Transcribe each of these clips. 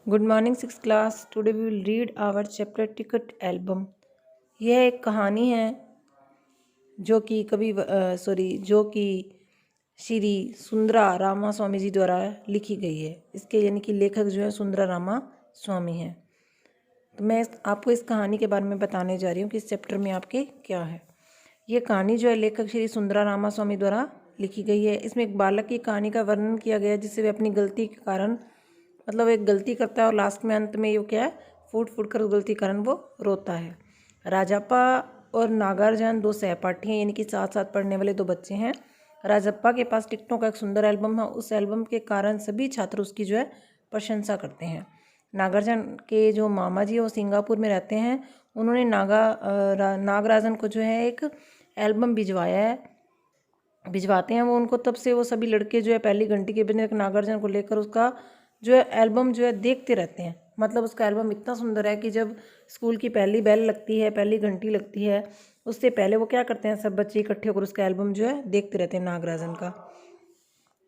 Good morning six class. Today we will read our chapter ticket album. यह एक कहानी है जो कि श्री सुंदरा रामा स्वामी जी द्वारा लिखी गई है। इसके यानी कि लेखक जो है सुंदरा रामा स्वामी हैं। तो मैं आपको इस कहानी के बारे में बताने जा रही हूँ कि इस चैप्टर में आपके क्या है। ये कहानी जो है लेखक श्री सुंदरा रामा स्वामी द्वारा लिखी गई है। इसमें एक बालक की कहानी का वर्णन किया गया है जिससे वे अपनी गलती के कारण एक गलती करता है और लास्ट में अंत में ये क्या है फूट कर उस गलती के कारण वो रोता है। राजप्पा और नागार्जुन दो सहपाठी हैं, यानी कि साथ साथ पढ़ने वाले दो बच्चे हैं। राजप्पा के पास टिकटों का एक सुंदर एल्बम है। उस एल्बम के कारण सभी छात्र उसकी जो है प्रशंसा करते हैं। नागार्जुन के जो मामा जी है वो सिंगापुर में रहते हैं। उन्होंने नागराजन को जो है एक एल्बम भिजवाते हैं वो उनको। तब से वो सभी लड़के जो है पहली घंटी के बिना नागार्जुन को लेकर उसका जो है एल्बम जो है देखते रहते हैं। उसका एल्बम इतना सुंदर है कि जब स्कूल की पहली बेल लगती है, पहली घंटी लगती है, उससे पहले वो क्या करते हैं, सब बच्चे इकट्ठे होकर उसका एल्बम जो है देखते रहते हैं नागराजन का।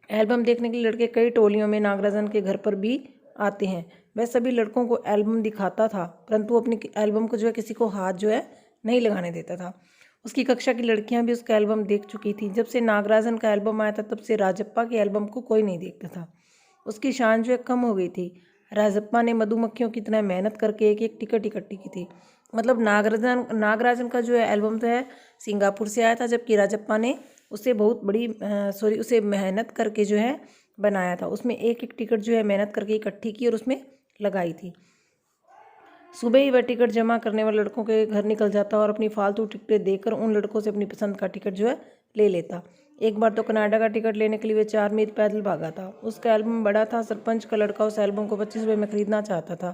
एल्बम देखने के लिए लड़के कई टोलियों में नागराजन के घर पर भी आते हैं। वह सभी लड़कों को एल्बम दिखाता था, परंतु अपनी एल्बम को जो है किसी को हाथ जो है नहीं लगाने देता था। उसकी कक्षा की लड़कियां भी उसका एल्बम देख चुकी थी। जब से नागराजन का एल्बम आया था तब से राजप्पा के एल्बम को कोई नहीं देखता था। उसकी शान जो है कम हो गई थी। राजप्पा ने मधुमक्खियों की तरह मेहनत करके एक एक टिकट इकट्ठी की थी। नागराजन का जो है एल्बम तो है सिंगापुर से आया था, जबकि राजप्पा ने उसे मेहनत करके जो है बनाया था। उसमें एक एक टिकट जो है मेहनत करके इकट्ठी की और उसमें लगाई थी। सुबह ही वह टिकट जमा करने वाले लड़कों के घर निकल जाता और अपनी फालतू टिकटें देकर उन लड़कों से अपनी पसंद का टिकट जो है ले लेता। एक बार तो कनाडा का टिकट लेने के लिए वह 4 मील पैदल भागा था। उसका एल्बम बड़ा था। सरपंच का लड़का उस एल्बम को 25 रुपये में खरीदना चाहता था,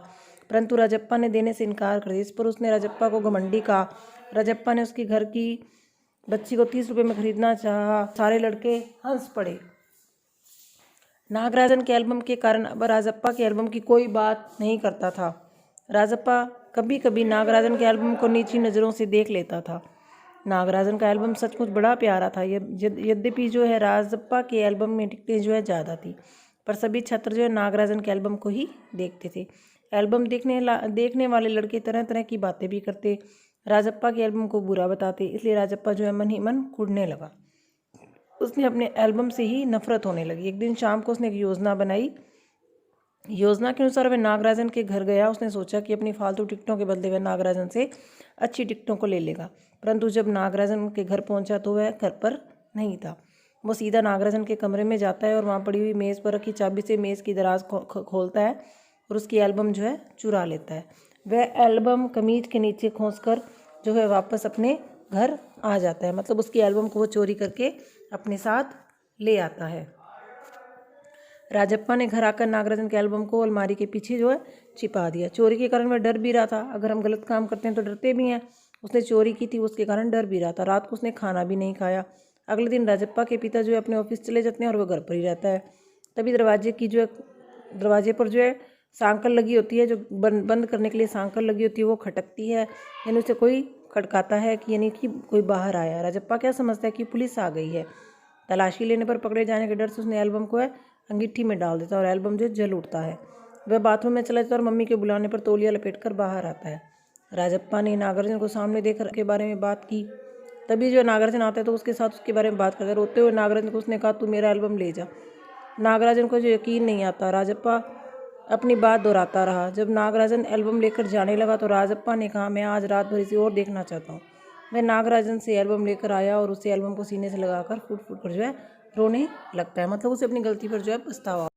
परंतु राजप्पा ने देने से इनकार कर दिया। इस पर उसने राजप्पा को घमंडी कहा। राजप्पा ने उसकी घर की बच्ची को 30 रुपये में खरीदना चाहा। सारे लड़के हंस पड़े। नागराजन के एल्बम के कारण अब राजप्पा के एल्बम की कोई बात नहीं करता था। राजप्पा कभी कभी नागराजन के एल्बम को नीची नज़रों से देख लेता था। नागराजन का एल्बम सचमुच बड़ा प्यारा था। यद्यपि जो है राजप्पा के एल्बम में टिकटें जो है ज़्यादा थी, पर सभी छात्र जो है नागराजन के एल्बम को ही देखते थे। एल्बम देखने वाले लड़के तरह तरह की बातें भी करते, राजप्पा के एल्बम को बुरा बताते। इसलिए राजप्पा जो है मन ही मन कुढ़ने लगा। उसने अपने एल्बम से ही नफरत होने लगी। एक दिन शाम को उसने एक योजना बनाई। योजना के अनुसार वह नागराजन के घर गया। उसने सोचा कि अपनी फालतू टिकटों के बदले वह नागराजन से अच्छी टिकटों को ले लेगा, परंतु जब नागराजन के घर पहुंचा तो वह घर पर नहीं था। वो सीधा नागराजन के कमरे में जाता है और वहाँ पड़ी हुई मेज़ पर रखी चाबी से मेज़ की दराज खोलता है और उसकी एल्बम जो है चुरा लेता है। वह एल्बम कमीज के नीचे खोस कर जो है वापस अपने घर आ जाता है। उसकी एल्बम को वो चोरी करके अपने साथ ले आता है। राजप्पा ने घर आकर नागराजन के एल्बम को अलमारी के पीछे जो है छिपा दिया। चोरी के कारण वह डर भी रहा था। अगर हम गलत काम करते हैं तो डरते भी हैं। उसने चोरी की थी, उसके कारण डर भी रहा था। रात को उसने खाना भी नहीं खाया। अगले दिन राजप्पा के पिता जो है अपने ऑफिस चले जाते हैं और वह घर पर ही रहता है। तभी दरवाजे पर जो है सांकल लगी होती है, जो बंद करने के लिए सांकल लगी होती है, वो खटकती है, यानी उसे कोई खटकाता है कि यानी कि कोई बाहर आया। राजप्पा क्या समझता है कि पुलिस आ गई है। तलाशी लेने पर पकड़े जाने के डर से उसने एल्बम को अंगीठी में डाल देता और एल्बम जो जल उठता है। वह बाथरूम में चला जाता और मम्मी के बुलाने पर तौलिया लपेटकर बाहर आता है। राजप्पा ने नागार्जुन को सामने देख के बारे में बात की। तभी जो नागार्जुन आता है तो उसके साथ उसके बारे में बात करता है। रोते हुए नागार्जुन को उसने कहा, तू मेरा एल्बम ले जा। नागार्जुन को जो यकीन नहीं आता। राजप्पा अपनी बात दोहराता रहा। जब नागार्जुन एल्बम लेकर जाने लगा तो राजप्पा ने कहा, मैं आज रात भर इसे और देखना चाहता हूँ। वह नागार्जुन से एल्बम लेकर आया और उसे एल्बम को सीने से लगाकर फूट कर जो है रोने लगता है। उसे अपनी गलती पर जो है पछतावा